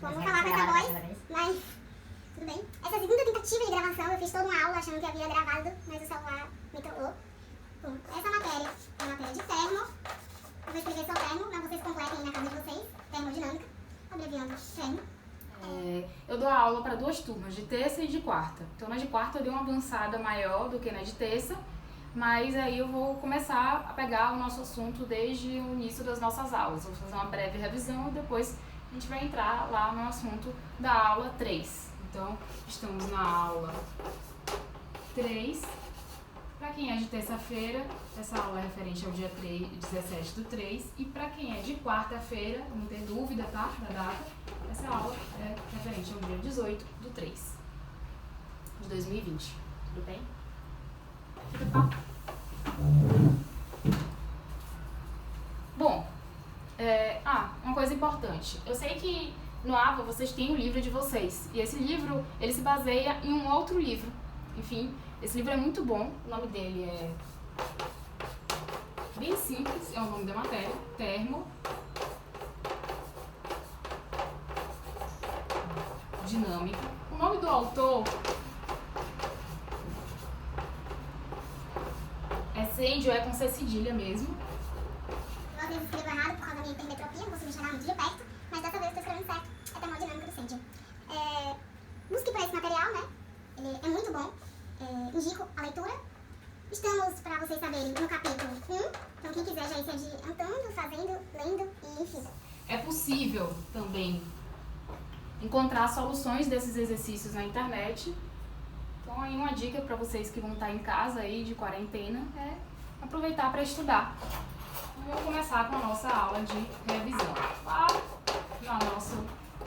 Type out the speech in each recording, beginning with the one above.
Como falar com essa voz, mas tudo bem. Essa segunda tentativa de gravação, eu fiz toda uma aula achando que havia gravado, mas o celular me trollou. Bom, essa matéria é a matéria de termo. Eu vou escrever só termo, mas vocês completem aí na casa de vocês. Termodinâmica, abreviando termo. Eu dou a aula para 2 turmas, de terça e de quarta. Então na de quarta eu dei uma avançada maior do que na de terça, mas aí eu vou começar a pegar o nosso assunto desde o início das nossas aulas. Vou fazer uma breve revisão e depois a gente vai entrar lá no assunto da aula 3. Então estamos na aula 3. Para quem é de terça-feira, essa aula é referente ao dia 17/3. E para quem é de quarta-feira, não ter dúvida, tá, da data, essa aula é referente ao dia 18/3 de 2020. Tudo bem? Fica papo. Bom, uma coisa importante. Eu sei que no AVA vocês têm o livro de vocês. E esse livro, ele se baseia em um outro livro. Enfim, esse livro é muito bom. O nome dele é bem simples, é o nome da matéria, Termodinâmica. O nome do autor é Sandy, ou é com C cedilha mesmo. Eu às vezes escrevo errado por causa da minha hipermetropia, não consigo enxergar muito de perto, mas dessa vez eu estou escrevendo certo. É termodinâmica do Sandy. Busque por esse material, né? Ele é muito bom. Indico a leitura. Estamos, para vocês saberem, no capítulo 1. Então quem quiser já ir se adiantando, fazendo, lendo e enfim. É possível também encontrar soluções desses exercícios na internet. Então aí uma dica para vocês que vão estar em casa aí de quarentena é aproveitar para estudar. Então, vamos começar com a nossa aula de revisão. Lá no nosso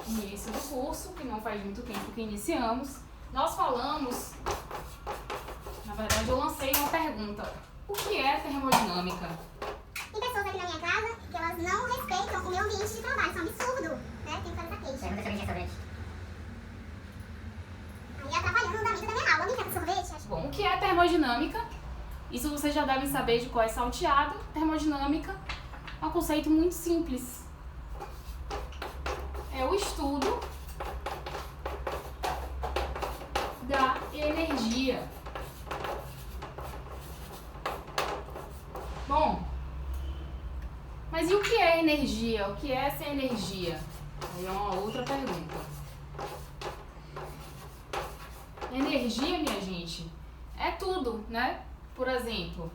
início do curso, que não faz muito tempo que iniciamos, nós falamos, na verdade eu lancei uma pergunta: o que é termodinâmica? Tem pessoas aqui na minha casa que elas não respeitam o meu ambiente de trabalho, isso é um absurdo, né? Tem que fazer essa queixa. Pergunta sobre restaurante. Aí atrapalhando o andamento da minha aula. Alguém quer sorvete? Bom, o que é termodinâmica? Isso vocês já devem saber de qual é salteado. Termodinâmica é um conceito muito simples. É o estudo da energia. Bom, mas e o que é energia? O que é essa energia? Aí é uma outra pergunta. Energia, minha gente, é tudo, né? Por exemplo,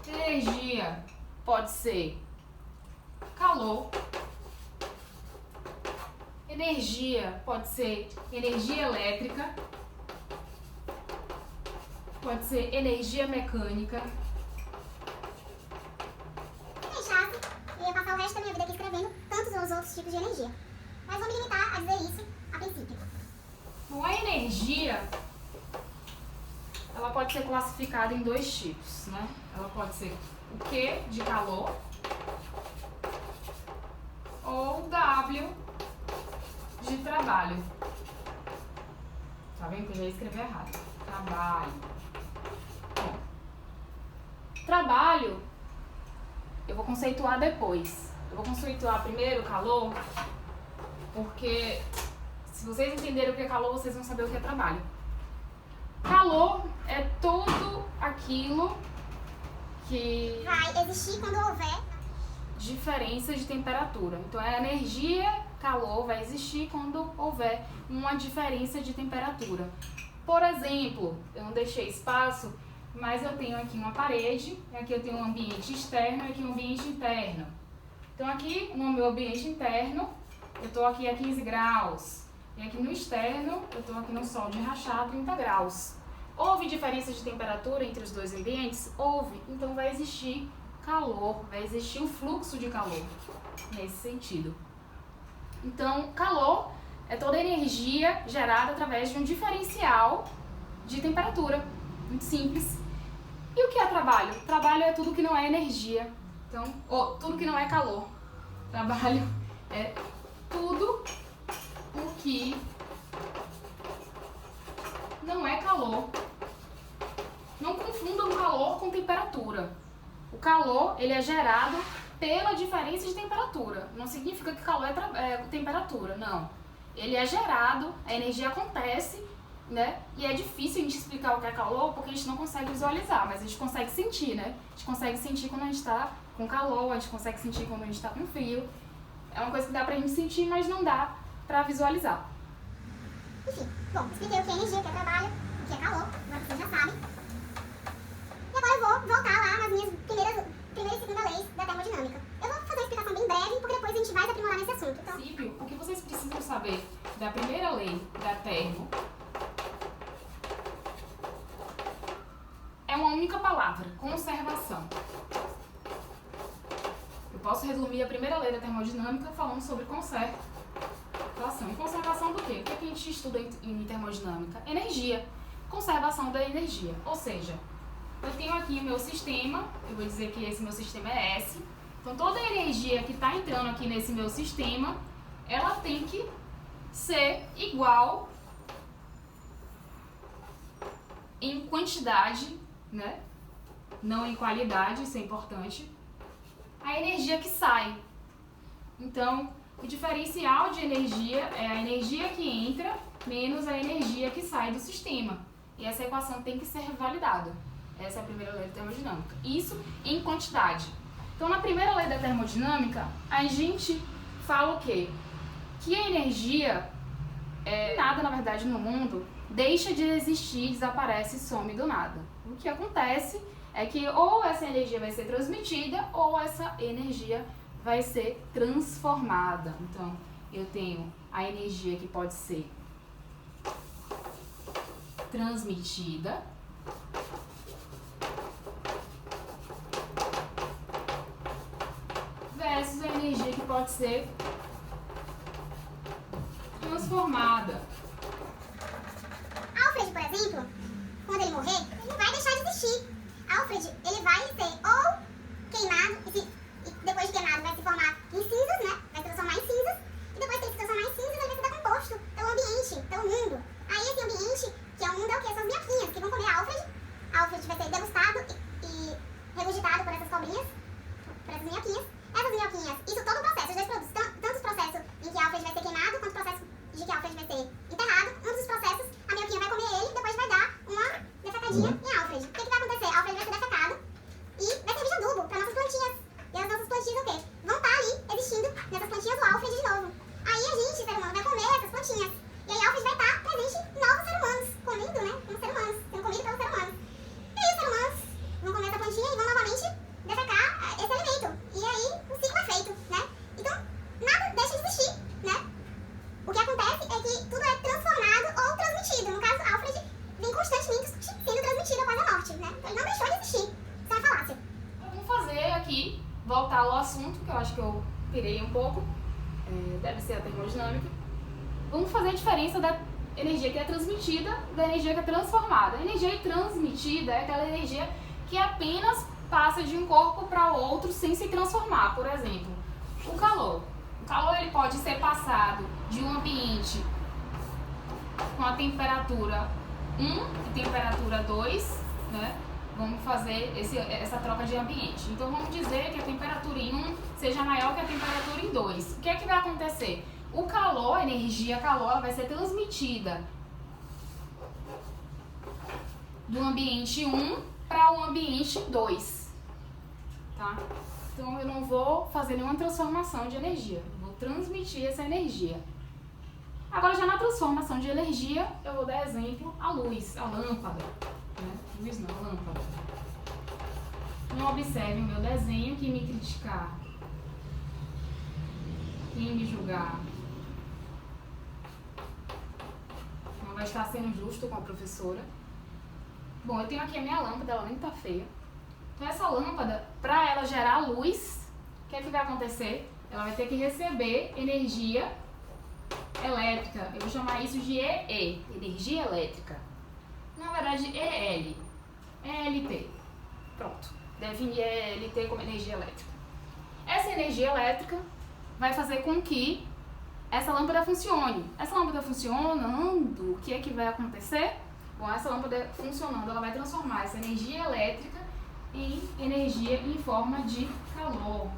energia pode ser calor, energia pode ser energia elétrica, pode ser energia mecânica. É chato. Eu ia passar o resto da minha vida aqui escrevendo tantos outros tipos de energia. Mas vou me limitar a dizer isso a princípio. Bom, a energia, ela pode ser classificada em 2 tipos, né? Ela pode ser o Q de calor ou W de trabalho. Tá vendo que eu já escrevi errado? Trabalho. Bom, trabalho eu vou conceituar depois. Eu vou conceituar primeiro calor, porque se vocês entenderem o que é calor, vocês vão saber o que é trabalho. Calor é tudo aquilo que Vai existir quando houver diferença de temperatura. Então a energia, calor, vai existir quando houver uma diferença de temperatura. Por exemplo, eu não deixei espaço, mas eu tenho aqui uma parede, aqui eu tenho um ambiente externo e aqui um ambiente interno. Então aqui no meu ambiente interno, eu estou aqui a 15 graus. E aqui no externo, eu estou aqui no sol de rachar 30 graus. Houve diferença de temperatura entre os 2 ambientes? Houve. Então vai existir calor, vai existir um fluxo de calor nesse sentido. Então, calor é toda a energia gerada através de um diferencial de temperatura. Muito simples. E o que é trabalho? Trabalho é tudo que não é energia. Então, tudo que não é calor. Trabalho é tudo o que não é calor. Não confundam calor com temperatura. O calor, ele é gerado pela diferença de temperatura. Não significa que calor é temperatura, não. Ele é gerado, a energia acontece, né? E é difícil a gente explicar o que é calor porque a gente não consegue visualizar, mas a gente consegue sentir, né? A gente consegue sentir quando a gente está com calor, a gente consegue sentir quando a gente está com frio. É uma coisa que dá pra gente sentir, mas não dá pra visualizar. Enfim, bom, expliquei o que é energia, o que é trabalho, o que é calor, agora vocês já sabem. E agora eu vou voltar lá nas minhas primeira e segunda leis da termodinâmica. Eu vou fazer uma explicação bem breve, porque depois a gente vai se aprimorar nesse assunto. Então, o que vocês precisam saber da primeira lei da termo é uma única palavra, conservação. Eu posso resumir a primeira lei da termodinâmica falando sobre conservação. E conservação do quê? O que a gente estuda em termodinâmica? Energia. Conservação da energia. Ou seja, eu tenho aqui o meu sistema, eu vou dizer que esse meu sistema é S. Então, toda a energia que está entrando aqui nesse meu sistema, ela tem que ser igual em quantidade, né? Não em qualidade, isso é importante, a energia que sai. Então, o diferencial de energia é a energia que entra menos a energia que sai do sistema. E essa equação tem que ser validada. Essa é a primeira lei da termodinâmica. Isso em quantidade. Então, na primeira lei da termodinâmica, a gente fala o quê? Que a energia, nada na verdade no mundo, deixa de existir, desaparece e some do nada. O que acontece é que ou essa energia vai ser transmitida ou essa energia vai ser transformada. Então, eu tenho a energia que pode ser transmitida versus a energia que pode ser transformada. Alfred, por exemplo, quando ele morrer, ele vai deixar de existir. Alfred, ele vai ser ou queimado, e depois de queimado vai se formar em cinzas, né? Vai se transformar em cinzas, e depois que ele se transformar em cinzas, ele vai ser decomposto pelo ambiente, pelo mundo. Aí esse ambiente, que é o mundo, é o quê? São as minhoquinhas que vão comer Alfred. Alfred vai ser degustado e regurgitado por essas cobrinhas, por essas minhoquinhas. Essas minhoquinhas, isso todo o processo, os dois produtos, tanto o processo em que Alfred vai ser queimado, quanto o processo de que Alfred vai ser enterrado. Um dos processos, a minhoquinha vai comer ele e depois vai dar uma defecadinha em Alfred. O que vai acontecer? Alfred vai ser defecado e vai servir de adubo para nossas plantinhas. E as nossas plantinhas o quê? Vão estar ali existindo nessas plantinhas o Alfred de novo. Aí a gente, ser humano, vai comer essas plantinhas. E aí Alfred vai estar presente em novos seres humanos, comendo, né? Como seres humanos, sendo comido pelos seres humanos. E aí os seres humanos vão comer essa plantinha e vão novamente defecar esse alimento. E aí o ciclo é feito, né? Então, nada deixa de existir, né? O que acontece é que tudo é transformado ou transmitido. No caso, Alfred vem constantemente sendo transmitido após a morte, né? Então, ele não deixou de existir. Isso é uma falácia. Vamos fazer aqui, voltar ao assunto, que eu acho que eu pirei um pouco. Deve ser a termodinâmica. Vamos fazer a diferença da energia que é transmitida da energia que é transformada. A energia transmitida é aquela energia que apenas passa de um corpo para outro sem se transformar. Por exemplo, o calor. O calor ele pode ser passado de um ambiente com a temperatura 1 e temperatura 2, né? Vamos fazer essa troca de ambiente. Então, vamos dizer que a temperatura em 1 seja maior que a temperatura em 2. O que é que vai acontecer? O calor, a energia calor, ela vai ser transmitida do ambiente 1 para o ambiente 2. Tá? Então, eu não vou fazer nenhuma transformação de energia. Eu vou transmitir essa energia. Agora, já na transformação de energia, eu vou dar exemplo a luz, a lâmpada. Né? Luz não, a lâmpada. Não observe o meu desenho, quem me criticar, quem me julgar, não vai estar sendo justo com a professora. Bom, eu tenho aqui a minha lâmpada, ela nem tá feia. Então, essa lâmpada, para ela gerar luz, o que é que vai acontecer? Ela vai ter que receber energia elétrica. Eu vou chamar isso de EE, energia elétrica. Na verdade, EL, ELT. Pronto, definir ELT como energia elétrica. Essa energia elétrica vai fazer com que essa lâmpada funcione. Essa lâmpada funcionando, o que é que vai acontecer? Bom, essa lâmpada funcionando, ela vai transformar essa energia elétrica em energia em forma de calor.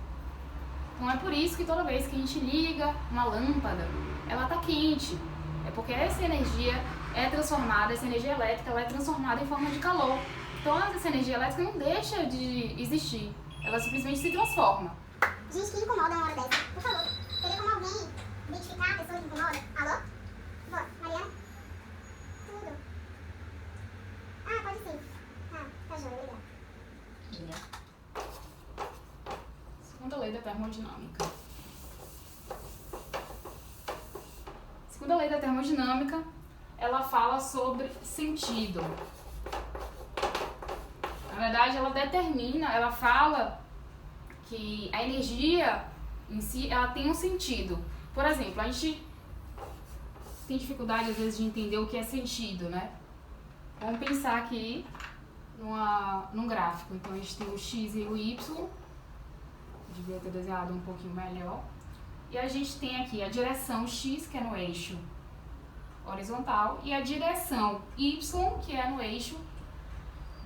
Então é por isso que toda vez que a gente liga uma lâmpada, ela está quente. É porque essa energia é transformada, essa energia elétrica, ela é transformada em forma de calor. Então essa energia elétrica não deixa de existir, ela simplesmente se transforma. Gente, que incomoda uma hora dessa? Por favor, teria como alguém identificar a pessoa que incomoda? Alô? Vó, Mariana? Tudo. Ah, pode sim. Tá joia, obrigada. Segunda lei da termodinâmica. Segunda lei da termodinâmica, ela fala sobre sentido. Na verdade, ela fala que a energia em si, ela tem um sentido. Por exemplo, a gente tem dificuldade às vezes de entender o que é sentido, né? Vamos pensar aqui num gráfico. Então a gente tem o X e o Y. Devia ter desenhado um pouquinho melhor. E a gente tem aqui a direção X, que é no eixo horizontal, e a direção Y, que é no eixo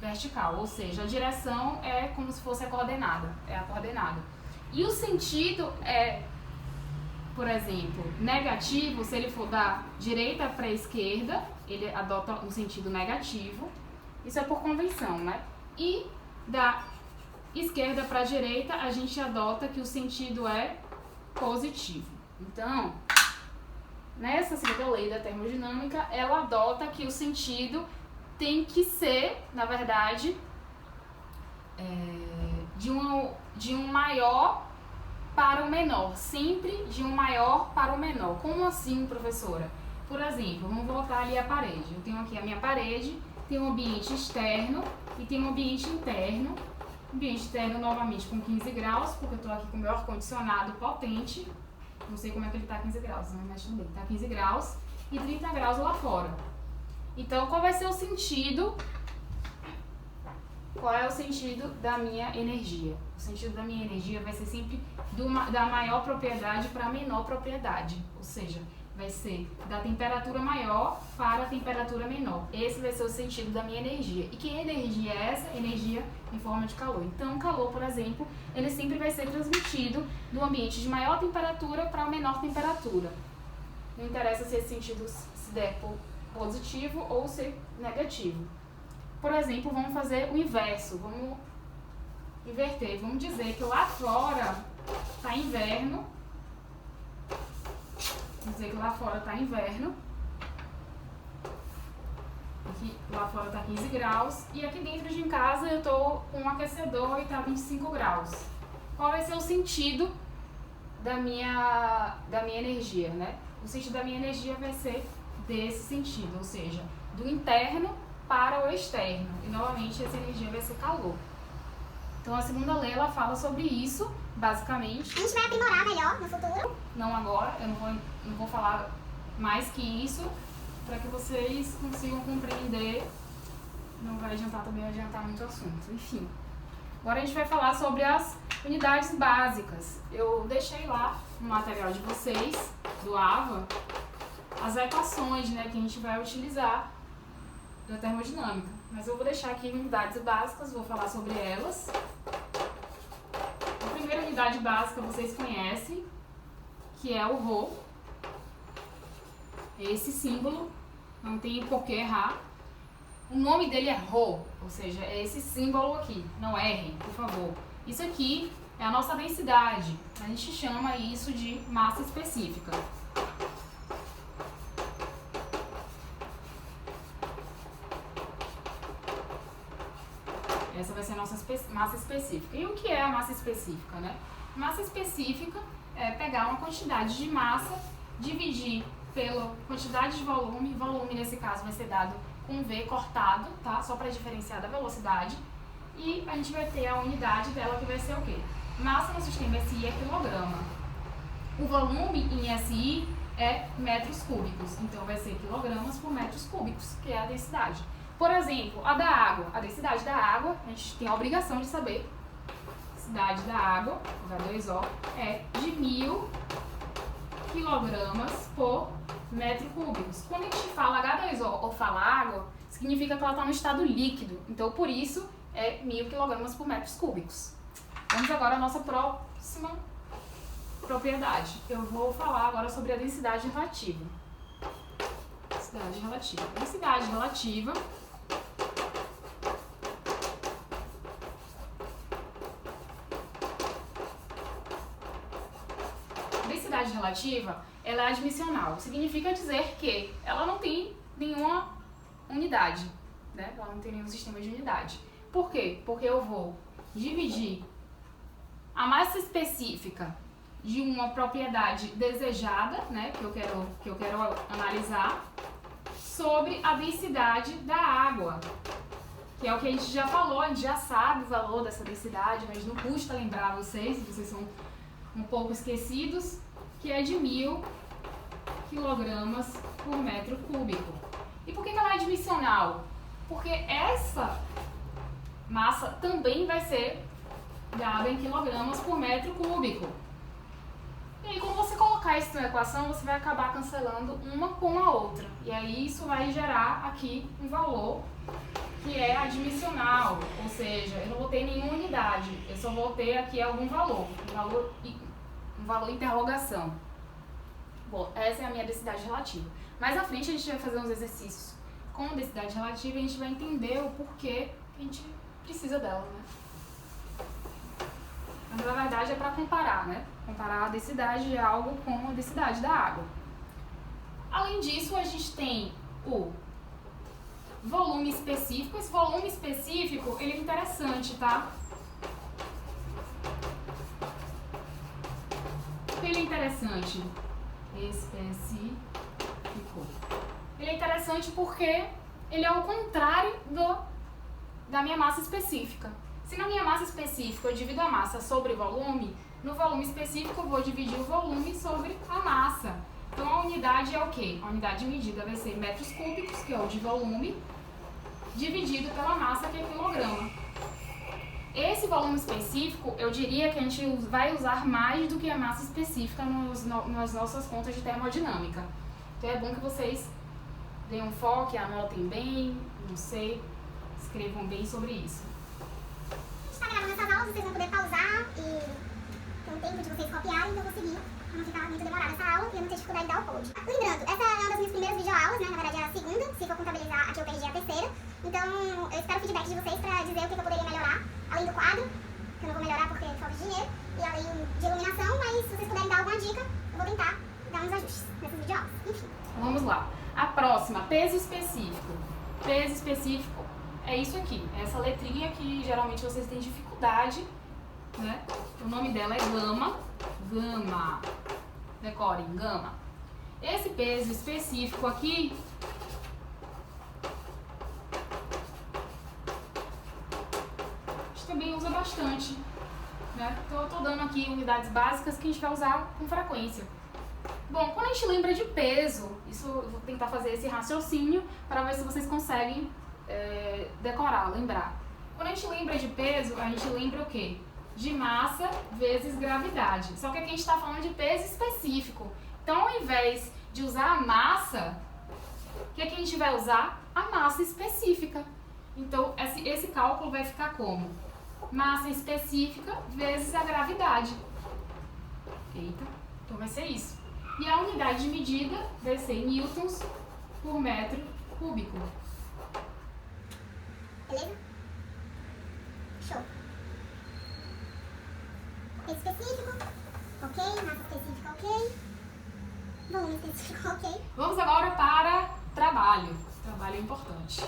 vertical. Ou seja, a direção é como se fosse a coordenada. É a coordenada. E o sentido é, por exemplo, negativo. Se ele for da direita para a esquerda, ele adota um sentido negativo. Isso é por convenção, né? E da esquerda para a direita, a gente adota que o sentido é positivo. Então, nessa segunda lei da termodinâmica, ela adota que o sentido tem que ser, na verdade, de um maior para o menor. Sempre de um maior para o menor. Como assim, professora? Por exemplo, vamos voltar ali à parede. Eu tenho aqui a minha parede, tem um ambiente externo e tem um ambiente interno. Ambiente externo novamente com 15 graus, porque eu estou aqui com o meu ar-condicionado potente. Não sei como é que ele está a 15 graus, né? Mas tudo bem, está a 15 graus e 30 graus lá fora. Então, qual vai ser o sentido? Qual é o sentido da minha energia? O sentido da minha energia vai ser sempre da maior propriedade para a menor propriedade. Ou seja, vai ser da temperatura maior para a temperatura menor. Esse vai ser o sentido da minha energia. E que energia é essa? Energia em forma de calor. Então, o calor, por exemplo, ele sempre vai ser transmitido do ambiente de maior temperatura para a menor temperatura. Não interessa se esse sentido se der positivo ou ser negativo. Por exemplo, vamos fazer o inverso. Vamos inverter. Vamos dizer que lá fora está inverno. Vamos dizer que lá fora está inverno. Aqui, lá fora está 15 graus. E aqui dentro de casa eu estou com um aquecedor e está 25 graus. Qual vai ser o sentido da minha energia, né? O sentido da minha energia vai ser desse sentido, ou seja, do interno para o externo. E novamente essa energia vai ser calor. Então a segunda lei ela fala sobre isso, basicamente. A gente vai aprimorar melhor no futuro. Não agora, eu não vou falar mais que isso, para que vocês consigam compreender. Não vai adiantar também adiantar muito o assunto. Enfim. Agora a gente vai falar sobre as unidades básicas. Eu deixei lá no material de vocês, do AVA, as equações, né, que a gente vai utilizar da termodinâmica. Mas eu vou deixar aqui unidades básicas, vou falar sobre elas. A primeira unidade básica vocês conhecem, que é o Rho. Esse símbolo, não tem por que errar. O nome dele é Rho, ou seja, é esse símbolo aqui, não R, por favor. Isso aqui é a nossa densidade. A gente chama isso de massa específica. Essa vai ser a nossa massa específica. E o que é a massa específica, né? Massa específica é pegar uma quantidade de massa, dividir pela quantidade de volume. Volume, nesse caso, vai ser dado com V cortado, tá? Só para diferenciar da velocidade. E a gente vai ter a unidade dela, que vai ser o quê? Massa no sistema SI é quilograma. O volume em SI é metros cúbicos. Então, vai ser quilogramas por metros cúbicos, que é a densidade. Por exemplo, a da água. A densidade da água, a gente tem a obrigação de saber. A densidade da água, H2O, é de 1000 quilogramas por metro cúbico. Quando a gente fala H2O ou fala água, significa que ela está no estado líquido. Então, por isso, é 1000 quilogramas por metros cúbicos. Vamos agora à nossa próxima propriedade. Eu vou falar agora sobre a densidade relativa. Densidade relativa. Densidade relativa densidade relativa, ela é admissional. Significa dizer que ela não tem nenhuma unidade, né? Ela não tem nenhum sistema de unidade. Por quê? Porque eu vou dividir a massa específica de uma propriedade desejada, né, que eu quero analisar, sobre a densidade da água, que é o que a gente já falou, a gente já sabe o valor dessa densidade, mas não custa lembrar vocês, se vocês são um pouco esquecidos, que é de 1000 kg por metro cúbico. E por que ela é admissional? Porque essa massa também vai ser dada em quilogramas por metro cúbico. E aí, quando você colocar isso na equação, você vai acabar cancelando uma com a outra. E aí, isso vai gerar aqui um valor que é admissional, ou seja, eu não vou ter nenhuma unidade, eu só vou ter aqui algum valor, um valor interrogação. Bom, essa é a minha densidade relativa. Mais à frente a gente vai fazer uns exercícios com densidade relativa e a gente vai entender o porquê que a gente precisa dela, né? Mas na verdade é para comparar, né? Comparar a densidade de algo com a densidade da água. Além disso, a gente tem o volume específico. Esse volume específico, ele é interessante, tá? Ele é interessante. Específico. Ele é interessante porque ele é o contrário da minha massa específica. Se na minha massa específica eu divido a massa sobre volume, no volume específico eu vou dividir o volume sobre a massa. Então a unidade é o quê? A unidade de medida vai ser metros cúbicos, que é o de volume, dividido pela massa, que é quilograma. Esse volume específico, eu diria que a gente vai usar mais do que a massa específica nas nossas contas de termodinâmica. Então é bom que vocês deem um foco, anotem bem, não sei, escrevam bem sobre isso. A gente está gravando essas aulas, vocês vão poder pausar e ter um tempo de vocês copiarem, então eu vou seguir para não ficar muito demorada essa aula e eu não ter dificuldade de dar o code. Lembrando, essa é uma das minhas primeiras videoaulas, né? Na verdade é a segunda, se for contabilizar aqui eu perdi a terceira. Então eu espero o feedback de vocês para dizer o que eu poderia melhorar, além do quadro, que eu não vou melhorar porque falta de dinheiro, e além de iluminação, mas se vocês puderem dar alguma dica, eu vou tentar dar uns ajustes nessas videoaulas. Enfim. Vamos lá. A próxima, peso específico. Peso específico é isso aqui, essa letrinha que geralmente vocês têm dificuldade, né? O nome dela é gama. Gama. Decorem, gama. Esse peso específico aqui a gente também usa bastante, né? Então eu tô dando aqui unidades básicas que a gente vai usar com frequência. Bom, quando a gente lembra de peso, isso eu vou tentar fazer esse raciocínio para ver se vocês conseguem decorar, lembrar. Quando a gente lembra de peso, a gente lembra o quê? De massa vezes gravidade. Só que aqui a gente está falando de peso específico. Então, ao invés de usar a massa, o que a gente vai usar? A massa específica. Então, esse cálculo vai ficar como? Massa específica vezes a gravidade. Eita, então vai ser isso. E a unidade de medida vai ser newtons por metro cúbico. Beleza? Show. Peso específico, ok. Massa específica, ok. Volume específico, ok. Vamos agora para trabalho. Trabalho é importante.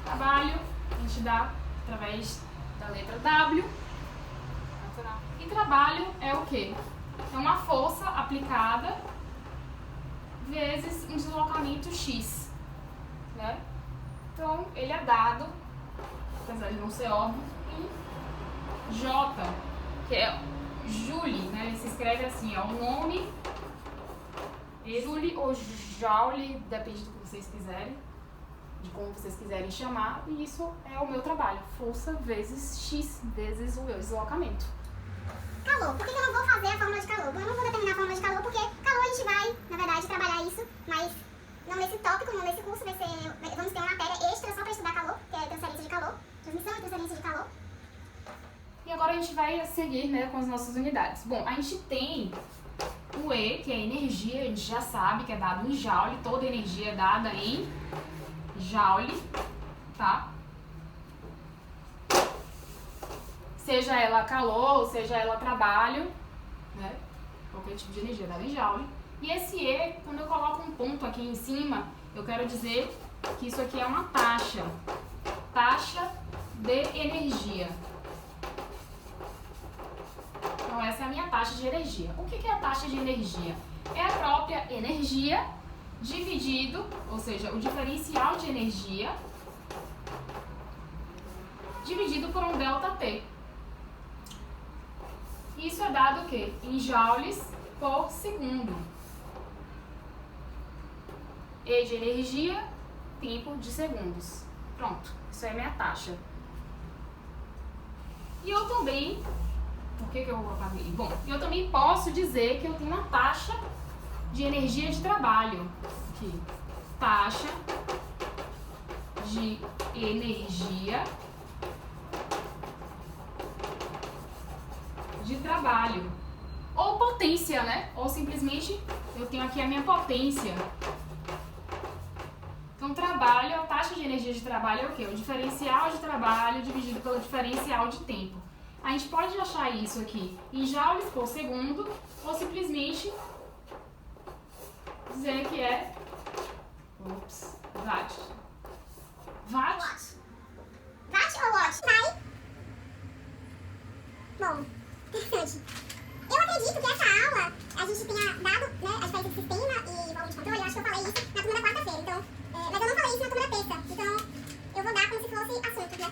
Trabalho a gente dá através da letra W. E trabalho é o quê? É uma força aplicada vezes um deslocamento X, né? Então, ele é dado, apesar de não ser óbvio, em J, que é Joule, né? Ele se escreve assim, ó, o nome, Joule ou Joule, depende do que vocês quiserem, de como vocês quiserem chamar, e isso é o meu trabalho, força vezes X, vezes o meu deslocamento. Calor. Por que eu não vou fazer a fórmula de calor? Bom, eu não vou determinar a fórmula de calor porque calor a gente vai, na verdade, trabalhar isso, mas não nesse tópico, não nesse curso, vamos ter uma matéria extra só para estudar calor, que é transferência de calor, transmissão e transferência de calor. E a vai seguir, né, com as nossas unidades. Bom, a gente tem o E, que é energia, a gente já sabe que é dado em joule, toda energia é dada em joule, tá? Seja ela calor, seja ela trabalho, né? Qualquer tipo de energia é dada em joule. E esse E, quando eu coloco um ponto aqui em cima, eu quero dizer que isso aqui é uma taxa. Taxa de energia. Então, essa é a minha taxa de energia. O que é a taxa de energia? É a própria energia dividido, ou seja, o diferencial de energia dividido por um ΔT. Isso é dado o quê? Em joules por segundo. E de energia, tempo de segundos. Pronto, isso é a minha taxa. E eu também... Por que eu apaguei? Bom, eu também posso dizer que eu tenho uma taxa de energia de trabalho. Aqui. Taxa de energia de trabalho. Ou potência, né? Ou simplesmente eu tenho aqui a minha potência. Então, trabalho, a taxa de energia de trabalho é o quê? O diferencial de trabalho dividido pelo diferencial de tempo. A gente pode achar isso aqui em joules por segundo ou simplesmente dizer que é watt. Watt? Watt ou watt? Vai. Bom, interessante. Eu acredito que essa aula a gente tenha dado, né, a diferença de sistema e volume de controle. Eu acho que eu falei isso na turma da quarta-feira, então, mas eu não falei isso na turma da terça. Então, eu vou dar como se fosse assunto, né?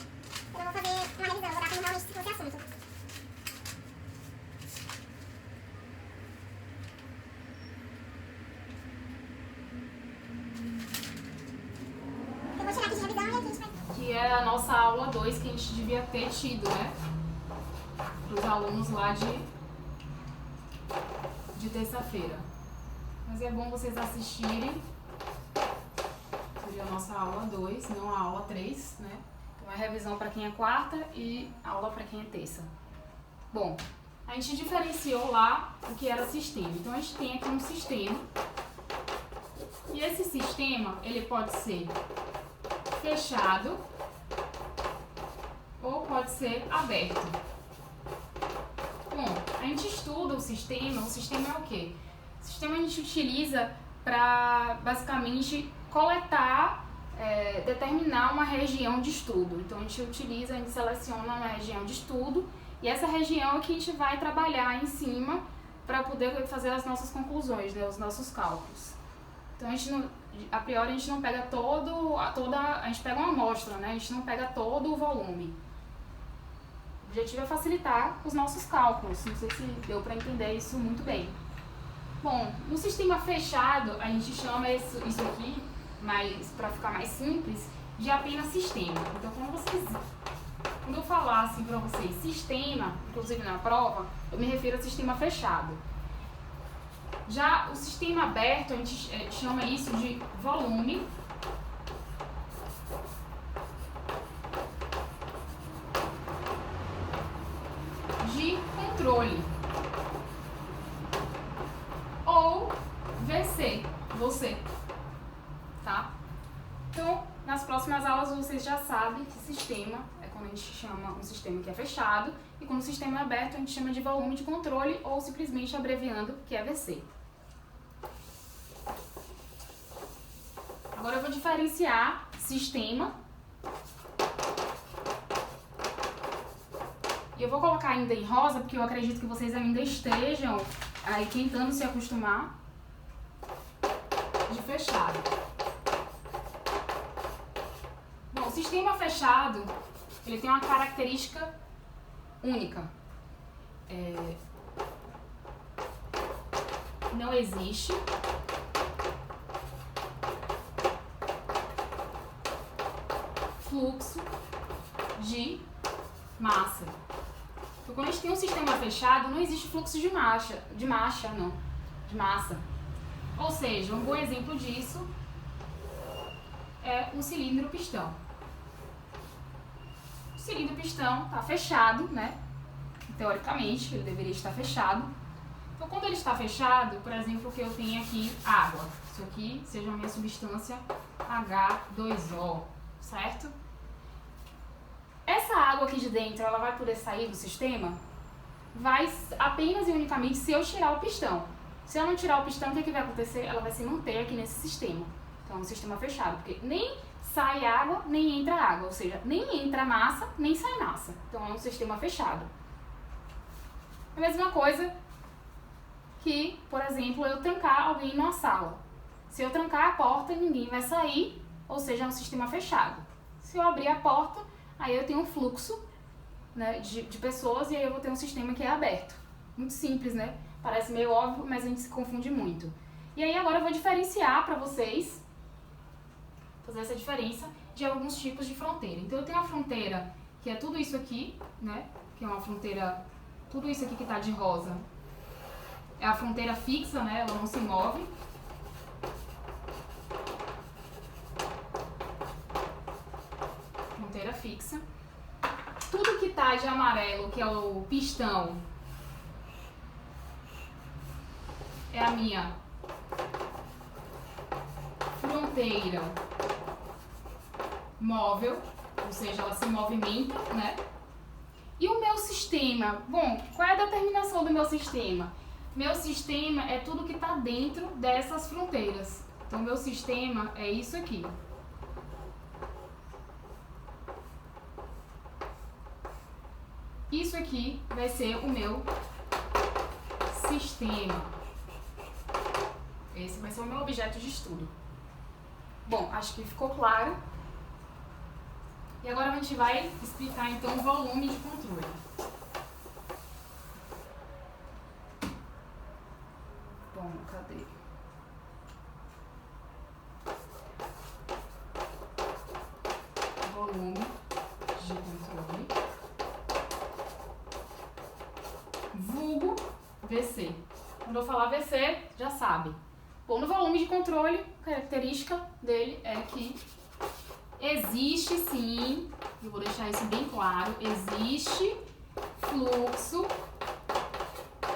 Eu não vou fazer uma revisão, eu vou dar como realmente se fosse assunto. Eu vou tirar aqui de revisão e aqui a gente vai... Que é a nossa aula 2 que a gente devia ter tido, né? Para os alunos lá de terça-feira. Mas é bom vocês assistirem. Seria a nossa aula 2, não a aula 3, né? Então é revisão para quem é quarta e aula para quem é terça. Bom, a gente diferenciou lá o que era sistema. Então a gente tem aqui um sistema. E esse sistema, ele pode ser fechado ou pode ser aberto. Bom, a gente estuda o sistema é o quê? O sistema a gente utiliza para, basicamente, coletar, determinar uma região de estudo. Então, a gente seleciona uma região de estudo e essa região é que a gente vai trabalhar em cima para poder fazer as nossas conclusões, né, os nossos cálculos. Então, a priori, a gente não pega a gente pega uma amostra, né, a gente não pega todo o volume. O objetivo é facilitar os nossos cálculos. Não sei se deu para entender isso muito bem. Bom, no sistema fechado, a gente chama isso aqui, mas para ficar mais simples, de apenas sistema. Então, quando eu falar assim para vocês sistema, inclusive na prova, eu me refiro a sistema fechado. Já o sistema aberto, a gente chama isso de volume de controle, ou VC, você, tá? Então, nas próximas aulas vocês já sabem que sistema é quando a gente chama um sistema que é fechado, e quando o sistema é aberto a gente chama de volume de controle, ou simplesmente abreviando, que é VC. Agora eu vou diferenciar sistema. E eu vou colocar ainda em rosa, porque eu acredito que vocês ainda estejam aí tentando se acostumar de fechado. Bom, o sistema fechado, ele tem uma característica única. Não existe fluxo de massa. Então, quando a gente tem um sistema fechado, não existe fluxo de massa. Ou seja, um bom exemplo disso é um cilindro-pistão. O cilindro-pistão está fechado, né? teoricamente, ele deveria estar fechado. Então, quando ele está fechado, por exemplo, que eu tenho aqui água. Isso aqui seja a minha substância H2O, certo? Essa água aqui de dentro, ela vai poder sair do sistema? Vai apenas e unicamente se eu tirar o pistão. Se eu não tirar o pistão, o que vai acontecer? Ela vai se manter aqui nesse sistema. Então, é um sistema fechado, porque nem sai água, nem entra água. Ou seja, nem entra massa, nem sai massa. Então, é um sistema fechado. A mesma coisa que, por exemplo, eu trancar alguém numa sala. Se eu trancar a porta, ninguém vai sair, ou seja, é um sistema fechado. Se eu abrir a porta, aí eu tenho um fluxo, né, de pessoas, e aí eu vou ter um sistema que é aberto. Muito simples, né? Parece meio óbvio, mas a gente se confunde muito. E aí agora eu vou diferenciar para vocês, fazer essa diferença de alguns tipos de fronteira. Então eu tenho a fronteira que é tudo isso aqui, né? Que é uma fronteira, tudo isso aqui que está de rosa é a fronteira fixa, né? Ela não se move. Fronteira fixa. Tudo que tá de amarelo, que é o pistão, é a minha fronteira móvel, ou seja, ela se movimenta, né? E o meu sistema? Bom, qual é a determinação do meu sistema? Meu sistema é tudo que está dentro dessas fronteiras. Então, meu sistema é isso aqui. Isso aqui vai ser o meu sistema. Esse vai ser o meu objeto de estudo. Bom, acho que ficou claro. E agora a gente vai explicar então o volume de controle. Bom, cadê? Volume de controle. Vulgo VC. Quando eu falar VC, já sabe. Bom, no volume de controle, a característica dele é que existe sim, eu vou deixar isso bem claro, existe fluxo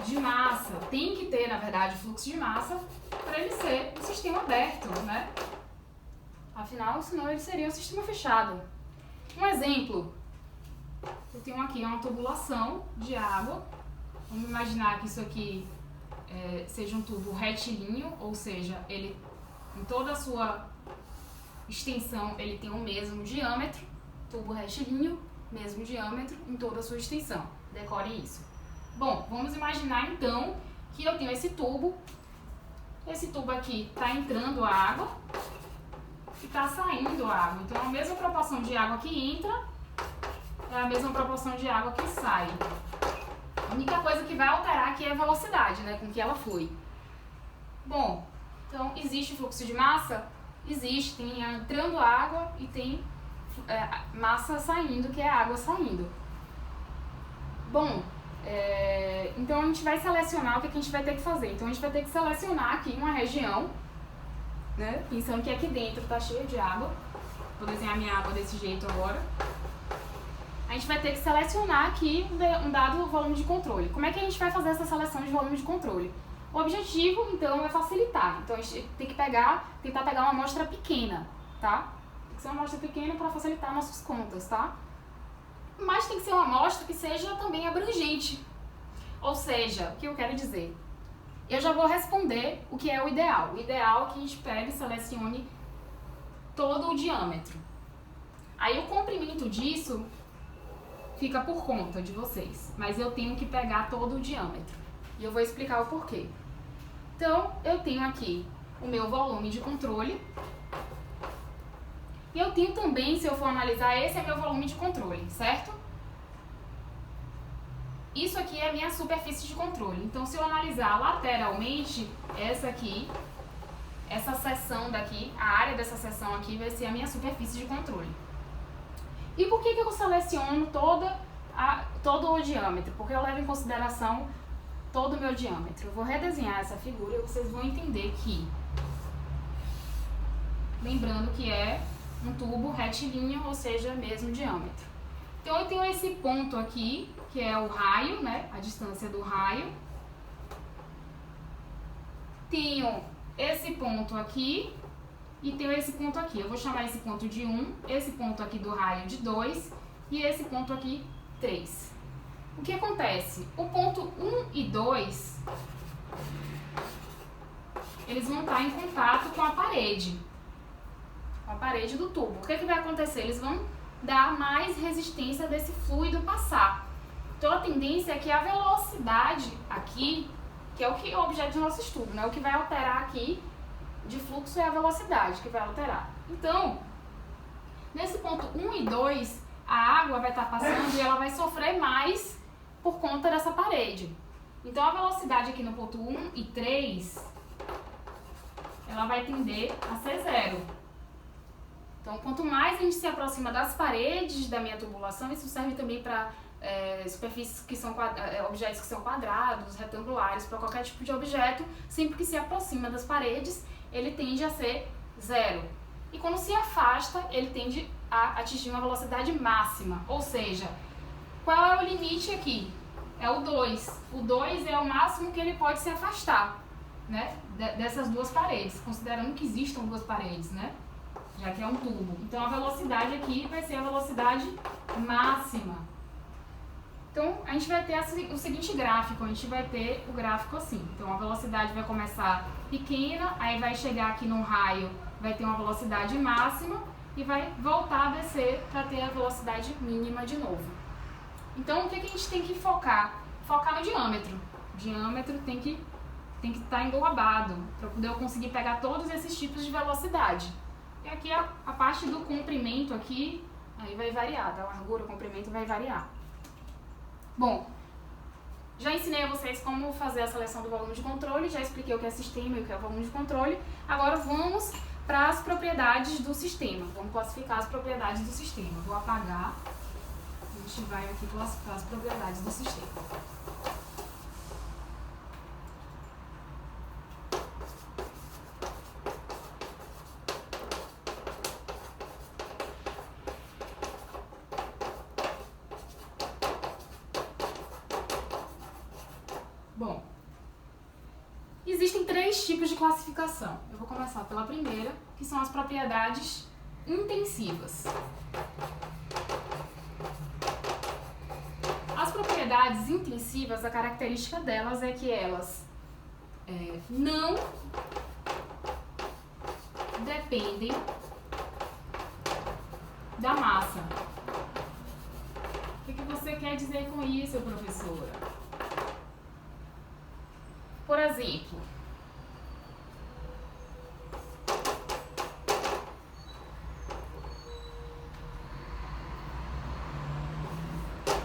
de massa. Tem que ter, na verdade, fluxo de massa para ele ser um sistema aberto, né? Afinal, senão ele seria um sistema fechado. Um exemplo, eu tenho aqui uma tubulação de água. Vamos imaginar que isso aqui seja um tubo retilíneo, ou seja, ele, em toda a sua extensão, ele tem o mesmo diâmetro. Tubo retilíneo, mesmo diâmetro em toda a sua extensão. Decorem isso. Bom, vamos imaginar então que eu tenho esse tubo. Esse tubo aqui está entrando água e está saindo água. Então, a mesma proporção de água que entra é a mesma proporção de água que sai. A única coisa que vai alterar aqui é a velocidade, né, com que ela flui. Bom, então existe fluxo de massa? Existe, tem entrando água e tem massa saindo, que é a água saindo. Bom, então a gente vai selecionar o que a gente vai ter que fazer. Então a gente vai ter que selecionar aqui uma região, né, pensando que aqui dentro está cheio de água. Vou desenhar minha água desse jeito agora. A gente vai ter que selecionar aqui um dado volume de controle. Como é que a gente vai fazer essa seleção de volume de controle? O objetivo, então, é facilitar. Então, a gente tem que tentar pegar uma amostra pequena, tá? Tem que ser uma amostra pequena para facilitar nossas contas, tá? Mas tem que ser uma amostra que seja também abrangente. Ou seja, o que eu quero dizer? Eu já vou responder o que é o ideal. O ideal é que a gente pegue e selecione todo o diâmetro. Aí, o comprimento disso fica por conta de vocês, mas eu tenho que pegar todo o diâmetro. E eu vou explicar o porquê. Então, eu tenho aqui o meu volume de controle. E eu tenho também, se eu for analisar, esse é meu volume de controle, certo? Isso aqui é a minha superfície de controle. Então, se eu analisar lateralmente, essa aqui, essa seção daqui, a área dessa seção aqui vai ser a minha superfície de controle. E por que eu seleciono todo o diâmetro? Porque eu levo em consideração todo o meu diâmetro. Eu vou redesenhar essa figura e vocês vão entender que, lembrando que é um tubo retilíneo, ou seja, mesmo diâmetro. Então, eu tenho esse ponto aqui, que é o raio, né? A distância do raio. Tenho esse ponto aqui e tenho esse ponto aqui. Eu vou chamar esse ponto de 1, esse ponto aqui do raio de 2 e esse ponto aqui 3. O que acontece? O ponto 1 e 2, eles vão estar em contato com a parede do tubo. O que vai acontecer? Eles vão dar mais resistência desse fluido passar. Então a tendência é que a velocidade aqui, que é o que é o objeto do nosso estudo, né? O que vai alterar aqui de fluxo é a velocidade que vai alterar. Então, nesse ponto 1 e 2, a água vai estar passando e ela vai sofrer mais por conta dessa parede. Então a velocidade aqui no ponto 1 e 3, ela vai tender a ser 0. Então, quanto mais a gente se aproxima das paredes da minha tubulação, isso serve também para superfícies que são objetos que são quadrados, retangulares, para qualquer tipo de objeto, sempre que se aproxima das paredes, ele tende a ser 0. E quando se afasta, ele tende a atingir uma velocidade máxima. Ou seja, qual é o limite aqui? É o 2. O 2 é o máximo que ele pode se afastar, né, dessas duas paredes, considerando que existam duas paredes, né? Já que é um tubo. Então a velocidade aqui vai ser a velocidade máxima. Então a gente vai ter o seguinte gráfico, a gente vai ter o gráfico assim. Então a velocidade vai começar pequena, aí vai chegar aqui no raio, vai ter uma velocidade máxima e vai voltar a descer para ter a velocidade mínima de novo. Então o que a gente tem que focar? Focar no diâmetro. O diâmetro tem que estar englobado para poder eu conseguir pegar todos esses tipos de velocidade. E aqui a parte do comprimento aqui, aí vai variar, da largura, o comprimento vai variar. Bom, já ensinei a vocês como fazer a seleção do volume de controle, já expliquei o que é sistema e o que é volume de controle. Agora vamos para as propriedades do sistema. Vamos classificar as propriedades do sistema. Vou apagar, a gente vai aqui classificar as propriedades do sistema. Bom, existem 3 tipos de classificação. Eu vou começar pela primeira, que são as propriedades intensivas. As propriedades intensivas, a característica delas é que elas não dependem da massa. O que você quer dizer com isso, professora? Por exemplo,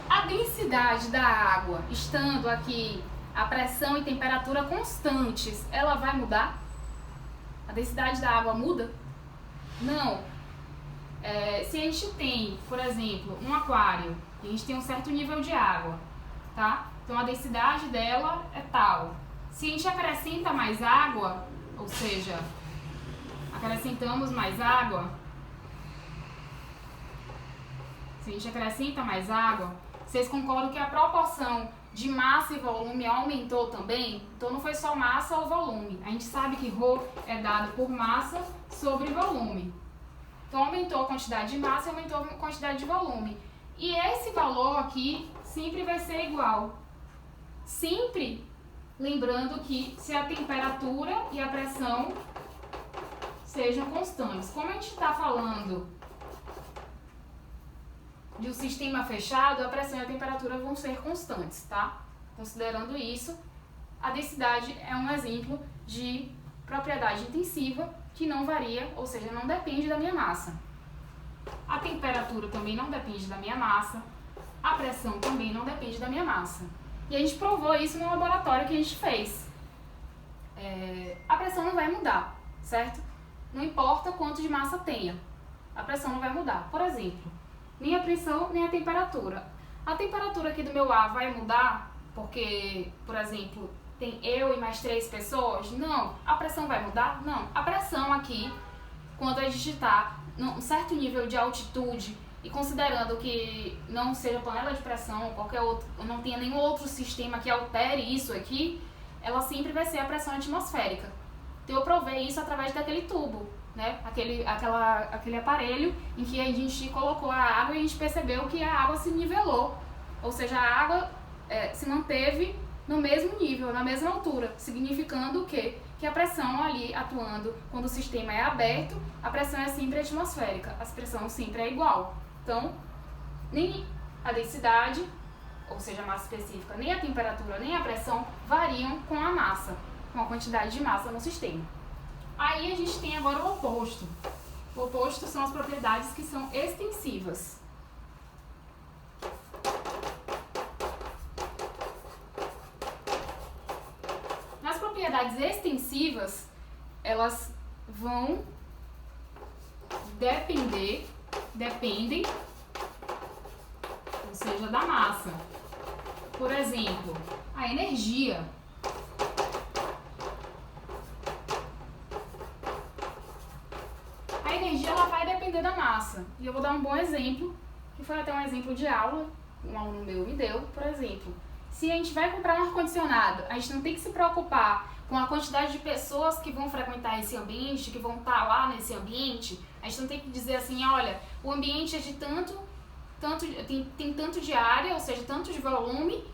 a densidade da água, estando aqui a pressão e temperatura constantes, ela vai mudar? A densidade da água muda? Não. Se a gente tem, por exemplo, um aquário, a gente tem um certo nível de água, tá? Então a densidade dela é tal. Se a gente acrescenta mais água, ou seja, acrescentamos mais água, se a gente acrescenta mais água, vocês concordam que a proporção de massa e volume aumentou também? Então não foi só massa ou volume. A gente sabe que ρ é dado por massa sobre volume. Então aumentou a quantidade de massa e aumentou a quantidade de volume. E esse valor aqui sempre vai ser igual. Sempre lembrando que se a temperatura e a pressão sejam constantes. Como a gente está falando de um sistema fechado, a pressão e a temperatura vão ser constantes, tá? Considerando isso, a densidade é um exemplo de propriedade intensiva que não varia, ou seja, não depende da minha massa. A temperatura também não depende da minha massa, a pressão também não depende da minha massa. E a gente provou isso no laboratório que a gente fez. A pressão não vai mudar, certo? Não importa quanto de massa tenha, a pressão não vai mudar. Por exemplo, nem a pressão nem a temperatura. A temperatura aqui do meu ar vai mudar porque, por exemplo, tem eu e mais 3 pessoas? Não. A pressão vai mudar? Não. A pressão aqui, quando a gente está num certo nível de altitude e considerando que não seja panela de pressão, qualquer outro, não tenha nenhum outro sistema que altere isso aqui, ela sempre vai ser a pressão atmosférica. Então eu provei isso através daquele tubo, né? Aquele aparelho em que a gente colocou a água e a gente percebeu que a água se nivelou, ou seja, a água se manteve no mesmo nível, na mesma altura, significando o quê? Que a pressão ali atuando, quando o sistema é aberto, a pressão é sempre atmosférica, a pressão sempre é igual. Então, nem a densidade, ou seja, a massa específica, nem a temperatura, nem a pressão variam com a massa, com a quantidade de massa no sistema. Aí a gente tem agora o oposto. O oposto são as propriedades que são extensivas. Nas propriedades extensivas, elas vão dependem, ou seja, da massa. Por exemplo, a energia. A energia ela vai depender da massa. E eu vou dar um bom exemplo, que foi até um exemplo de aula, um aluno meu me deu, por exemplo. Se a gente vai comprar um ar-condicionado, a gente não tem que se preocupar com a quantidade de pessoas que vão frequentar esse ambiente, que vão estar lá nesse ambiente. A gente não tem que dizer assim, olha, o ambiente é de tem tanto de área, ou seja, tanto de volume,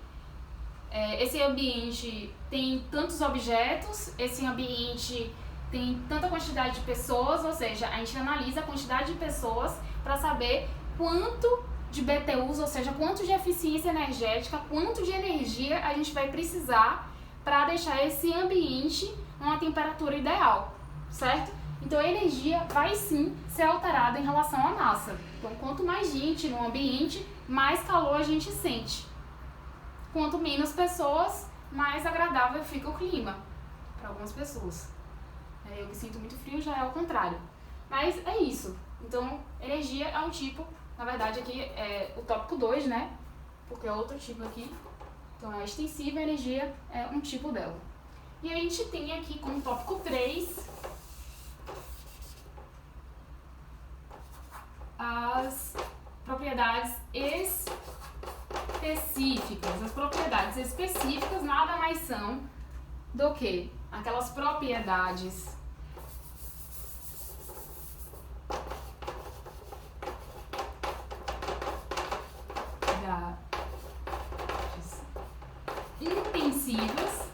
esse ambiente tem tantos objetos, esse ambiente tem tanta quantidade de pessoas, ou seja, a gente analisa a quantidade de pessoas para saber quanto de BTUs, ou seja, quanto de eficiência energética, quanto de energia a gente vai precisar para deixar esse ambiente numa temperatura ideal, certo? Então a energia vai sim ser alterada em relação à massa. Então quanto mais gente no ambiente, mais calor a gente sente. Quanto menos pessoas, mais agradável fica o clima para algumas pessoas. Eu que sinto muito frio já é ao contrário. Mas é isso. Então energia é um tipo, na verdade aqui é o tópico 2, né? Porque é outro tipo aqui. Então a extensiva energia é um tipo dela. E a gente tem aqui como tópico 3 as propriedades específicas. As propriedades específicas nada mais são do que aquelas propriedades intensivas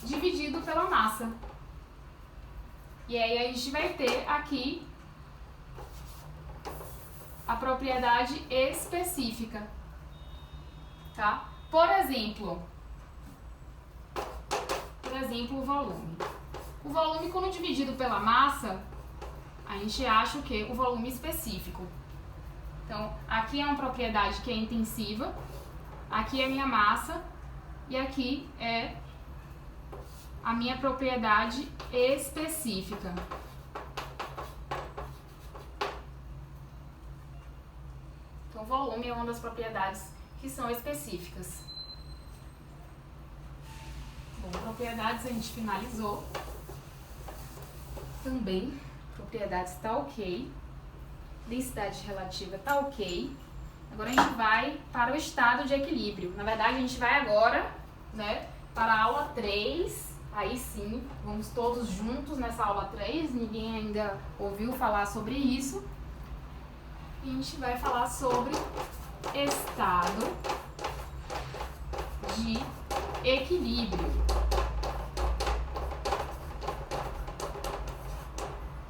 dividido pela massa. E aí a gente vai ter aqui a propriedade específica, tá? Por exemplo, o volume. O volume, quando dividido pela massa, a gente acha o quê? O volume específico. Então, aqui é uma propriedade que é intensiva, aqui é a minha massa e aqui é a minha propriedade específica. Então, o volume é uma das propriedades que são específicas. Bom, propriedades a gente finalizou. Também, propriedades tá ok. Densidade relativa tá ok. Agora a gente vai para o estado de equilíbrio. Na verdade, a gente vai agora, né, para a aula 3. Aí sim, vamos todos juntos nessa aula 3. Ninguém ainda ouviu falar sobre isso. E a gente vai falar sobre estado de equilíbrio.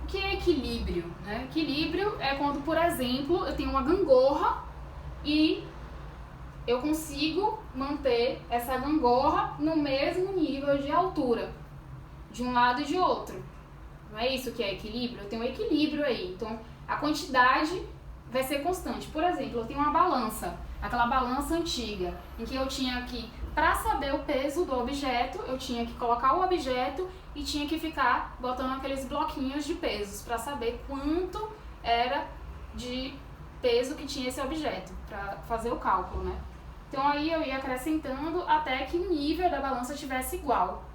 O que é equilíbrio, né? Equilíbrio é quando, por exemplo, eu tenho uma gangorra e eu consigo manter essa gangorra no mesmo nível de altura, de um lado e de outro. Não é isso que é equilíbrio? Eu tenho um equilíbrio aí. Então, a quantidade vai ser constante. Por exemplo, eu tenho uma balança, aquela balança antiga, em que eu tinha que, para saber o peso do objeto, eu tinha que colocar o objeto e tinha que ficar botando aqueles bloquinhos de pesos para saber quanto era de peso que tinha esse objeto, para fazer o cálculo, né? Então aí eu ia acrescentando até que o nível da balança estivesse igual.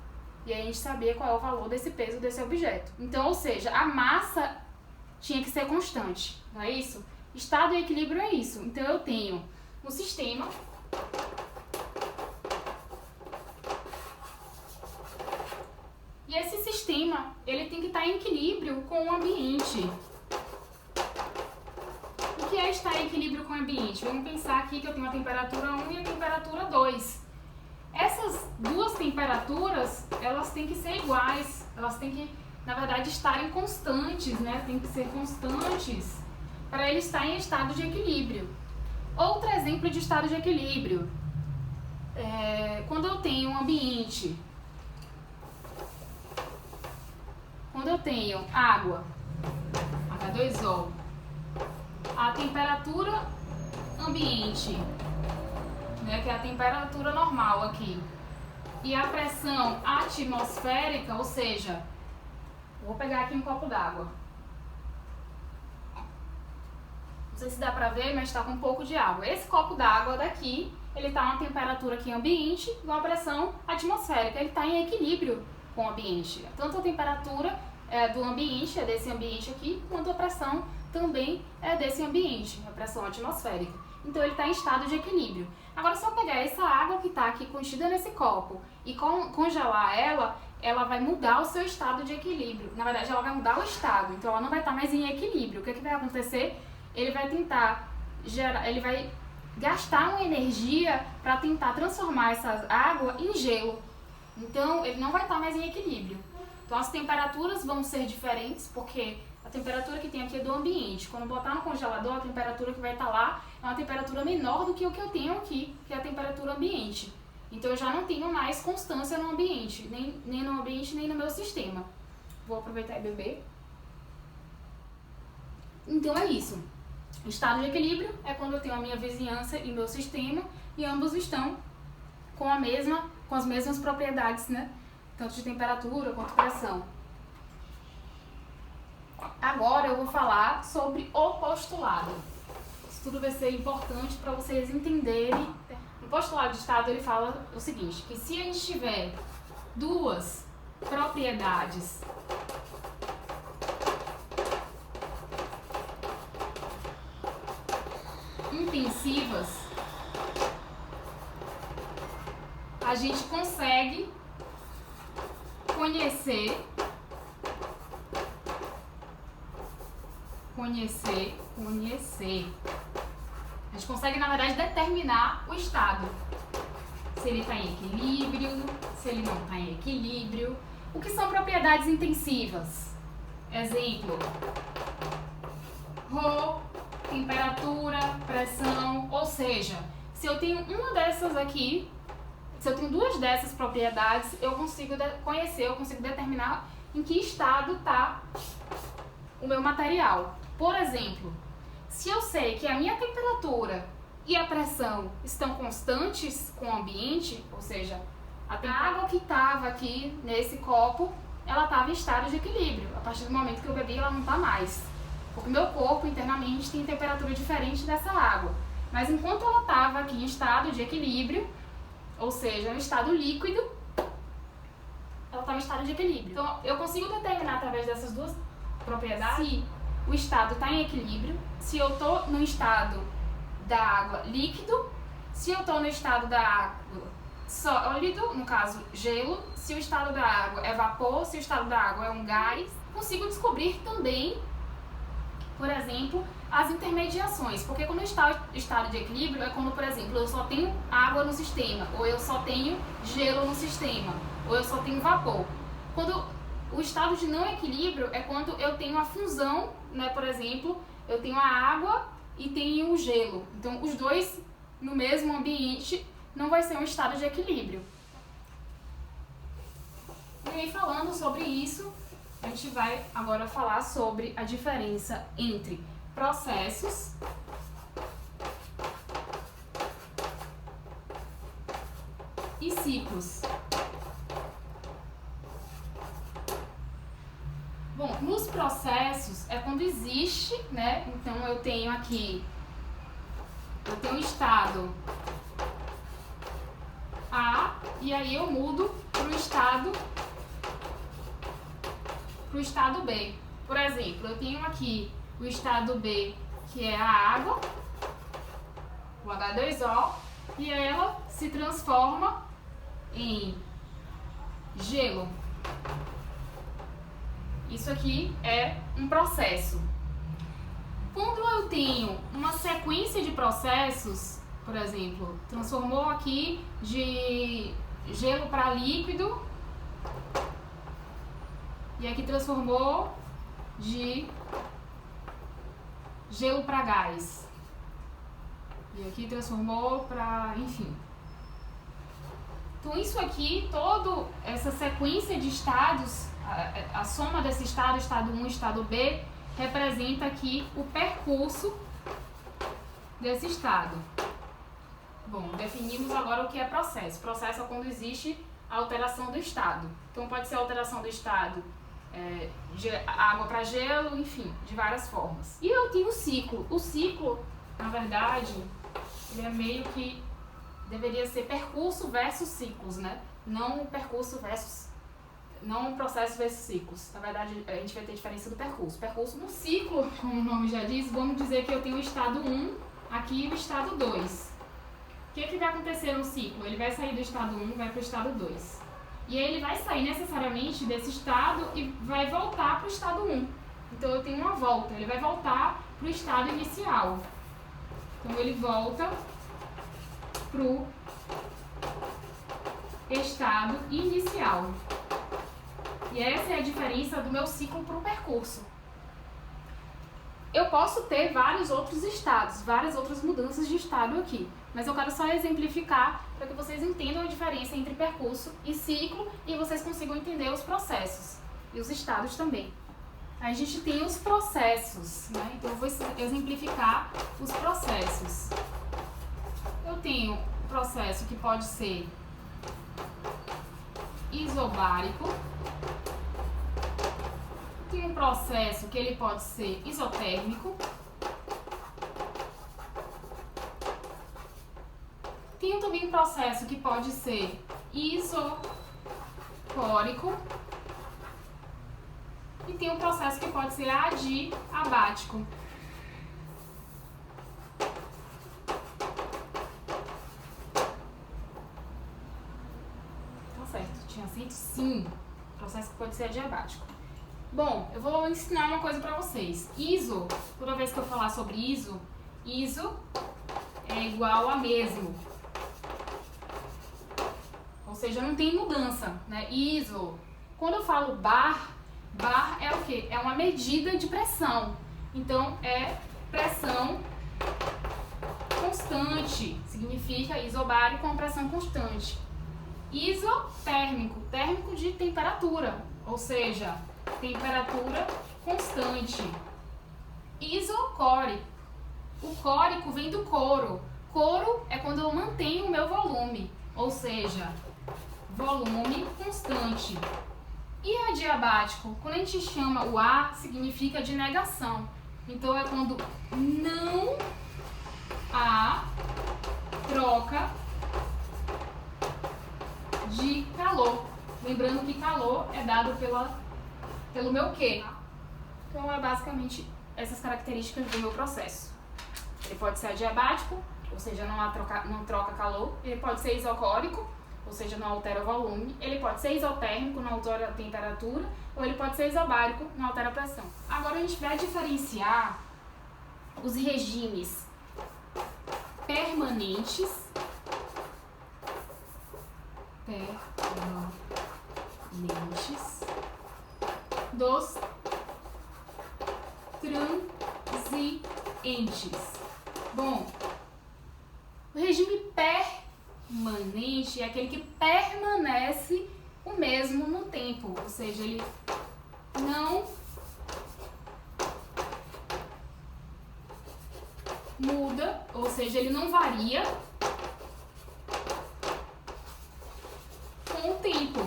E aí a gente sabia qual é o valor desse peso desse objeto. Então, ou seja, a massa tinha que ser constante, não é isso? Estado e equilíbrio é isso. Então eu tenho um sistema e esse sistema ele tem que estar em equilíbrio com o ambiente. O que é estar em equilíbrio com o ambiente? Vamos pensar aqui que eu tenho a temperatura 1 e a temperatura 2. Essas duas temperaturas, elas têm que ser iguais, elas têm que, na verdade, estarem constantes, né? Tem que ser constantes para ele estar em estado de equilíbrio. Outro exemplo de estado de equilíbrio, quando eu tenho um ambiente, quando eu tenho água, H2O, a temperatura ambiente, né, que é a temperatura normal aqui, e a pressão atmosférica, ou seja, vou pegar aqui um copo d'água. Não sei se dá pra ver, mas está com um pouco de água. Esse copo d'água daqui, ele está uma temperatura aqui ambiente e uma pressão atmosférica. Ele está em equilíbrio com o ambiente. Tanto a temperatura do ambiente, é desse ambiente aqui, quanto a pressão também é desse ambiente, a pressão atmosférica. Então ele está em estado de equilíbrio. Agora, se eu pegar essa água que está aqui contida nesse copo e congelar ela vai mudar o seu estado de equilíbrio. Na verdade, ela vai mudar o estado, então ela não vai estar mais em equilíbrio. O que vai acontecer? Ele vai tentar ele vai gastar uma energia para tentar transformar essa água em gelo. Então, ele não vai estar mais em equilíbrio. Então, as temperaturas vão ser diferentes, porque a temperatura que tem aqui é do ambiente. Quando botar no congelador, a temperatura que vai estar lá é uma temperatura menor do que o que eu tenho aqui, que é a temperatura ambiente. Então, eu já não tenho mais constância no ambiente, nem no ambiente, nem no meu sistema. Vou aproveitar e beber. Então, é isso. Estado de equilíbrio é quando eu tenho a minha vizinhança e meu sistema e ambos estão com as mesmas propriedades, né? Tanto de temperatura quanto pressão. Agora eu vou falar sobre o postulado. Isso tudo vai ser importante para vocês entenderem. No postulado de estado ele fala o seguinte, que se a gente tiver duas propriedades intensivas, a gente consegue conhecer. A gente consegue, na verdade, determinar o estado. Se ele está em equilíbrio, se ele não está em equilíbrio. O que são propriedades intensivas? Exemplo: ρ, temperatura, pressão. Ou seja, se eu tenho uma dessas aqui, se eu tenho duas dessas propriedades, eu consigo conhecer, eu consigo determinar em que estado está o meu material. Por exemplo, se eu sei que a minha temperatura e a pressão estão constantes com o ambiente, ou seja, a água que estava aqui nesse copo, ela estava em estado de equilíbrio. A partir do momento que eu bebi, ela não está mais. Porque o meu corpo internamente tem temperatura diferente dessa água. Mas enquanto ela estava aqui em estado de equilíbrio, ou seja, em estado líquido, ela estava em estado de equilíbrio. Então, eu consigo determinar através dessas duas propriedades se o estado está em equilíbrio, se eu estou no estado da água líquido, se eu estou no estado da água sólido, no caso gelo, se o estado da água é vapor, se o estado da água é um gás. Consigo descobrir também, por exemplo, as intermediações, porque quando está em estado de equilíbrio é quando, por exemplo, eu só tenho água no sistema, ou eu só tenho gelo no sistema, ou eu só tenho vapor. Quando o estado de não equilíbrio é quando eu tenho a fusão, né? Por exemplo, eu tenho a água e tenho o gelo. Então, os dois no mesmo ambiente não vai ser um estado de equilíbrio. E aí, falando sobre isso, a gente vai agora falar sobre a diferença entre processos e ciclos. Bom, nos processos é quando existe, né? Então eu tenho aqui, eu tenho o estado A e aí eu mudo para o estado para o estado B. Por exemplo, eu tenho aqui o estado B, que é a água, o H2O, e ela se transforma em gelo. Isso aqui é um processo. Quando eu tenho uma sequência de processos, por exemplo, transformou aqui de gelo para líquido e aqui transformou de gelo para gás. E aqui transformou para, enfim. Então isso aqui, toda essa sequência de estados, a soma desse estado, estado 1 e estado B, representa aqui o percurso desse estado. Bom, definimos agora o que é processo. Processo é quando existe a alteração do estado. Então pode ser a alteração do estado de água para gelo, enfim, de várias formas. E eu tenho o ciclo. O ciclo, na verdade, ele é meio que deveria ser percurso versus ciclos, né? Não percurso versus, não processo versus ciclos. Na verdade, a gente vai ter diferença do percurso. Percurso no ciclo, como o nome já diz, vamos dizer que eu tenho o estado 1 aqui e o estado 2. O que vai acontecer no ciclo? Ele vai sair do estado 1 e vai para o estado 2. E aí ele vai sair necessariamente desse estado e vai voltar para o estado 1. Então eu tenho uma volta, ele vai voltar para o estado inicial. Então ele volta para o estado inicial. E essa é a diferença do meu ciclo para o percurso. Eu posso ter vários outros estados, várias outras mudanças de estado aqui, mas eu quero só exemplificar para que vocês entendam a diferença entre percurso e ciclo e vocês consigam entender os processos e os estados também. Aí a gente tem os processos, né? Então eu vou exemplificar os processos. Eu tenho um processo que pode ser isobárico. Tem um processo que ele pode ser isotérmico. Tem também um processo que pode ser isocórico. E tem um processo que pode ser adiabático. Tá certo, tinha aceito sim. Processo que pode ser adiabático. Bom, eu vou ensinar uma coisa pra vocês. Iso, toda vez que eu falar sobre iso é igual a mesmo. Ou seja, não tem mudança, né? Iso. Quando eu falo bar é o quê? É uma medida de pressão. Então, é pressão constante. Significa isobárico com pressão constante. Isotérmico, térmico de temperatura. Ou seja, temperatura constante. Isocórico. O córico vem do coro. Coro é quando eu mantenho o meu volume. Ou seja, volume constante. E adiabático, quando a gente chama o A, significa de negação. Então é quando não há troca de calor. Lembrando que calor é dado pelo meu Q. Então é basicamente essas características do meu processo. Ele pode ser adiabático, ou seja, não troca calor. Ele pode ser isocórico, ou seja, não altera o volume. Ele pode ser isotérmico, não altera a temperatura. Ou ele pode ser isobárico, não altera a pressão. Agora a gente vai diferenciar os regimes permanentes dos transientes. Bom, o regime permanente é aquele que permanece o mesmo no tempo, ou seja, ele não muda, ou seja, ele não varia com o tempo.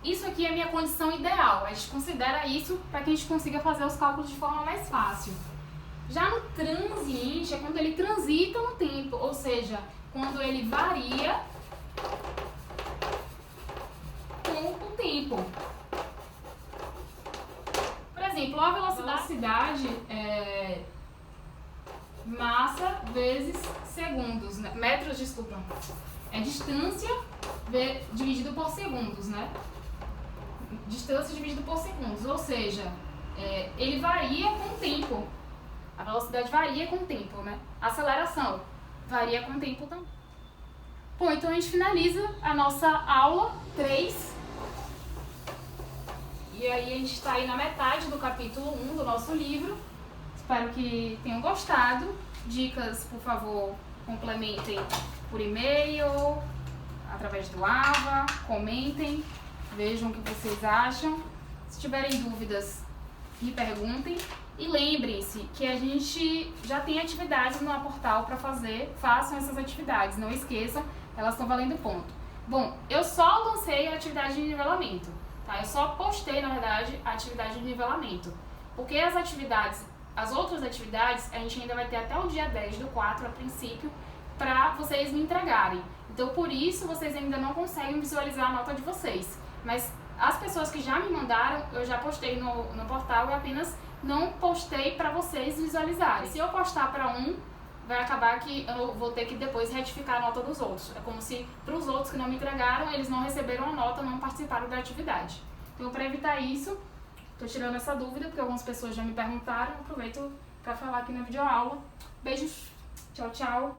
Isso aqui é a minha condição ideal. A gente considera isso para que a gente consiga fazer os cálculos de forma mais fácil. Já no transiente é quando ele transita no tempo, ou seja, quando ele varia com o tempo. Por exemplo, a velocidade é massa vezes segundos, né? Metros, desculpa. É distância dividido por segundos, né? Distância dividido por segundos, ou seja, ele varia com o tempo. A velocidade varia com o tempo, né? A aceleração varia com o tempo também. Bom, então a gente finaliza a nossa aula 3. E aí a gente está aí na metade do capítulo 1 do nosso livro. Espero que tenham gostado. Dicas, por favor, complementem por e-mail, através do AVA, comentem, vejam o que vocês acham. Se tiverem dúvidas, me perguntem. E lembrem-se que a gente já tem atividades no portal para fazer. Façam essas atividades, não esqueçam, elas estão valendo ponto. Bom, eu só lancei a atividade de nivelamento, tá? Eu só postei, na verdade, a atividade de nivelamento. Porque as outras atividades, a gente ainda vai ter até o dia 10/4, a princípio, para vocês me entregarem. Então, por isso, vocês ainda não conseguem visualizar a nota de vocês. Mas as pessoas que já me mandaram, eu já postei no portal e apenas não postei para vocês visualizarem. Se eu postar para um, vai acabar que eu vou ter que depois retificar a nota dos outros. É como se para os outros que não me entregaram, eles não receberam a nota, não participaram da atividade. Então, para evitar isso, estou tirando essa dúvida, porque algumas pessoas já me perguntaram, aproveito para falar aqui na videoaula. Beijos, tchau, tchau.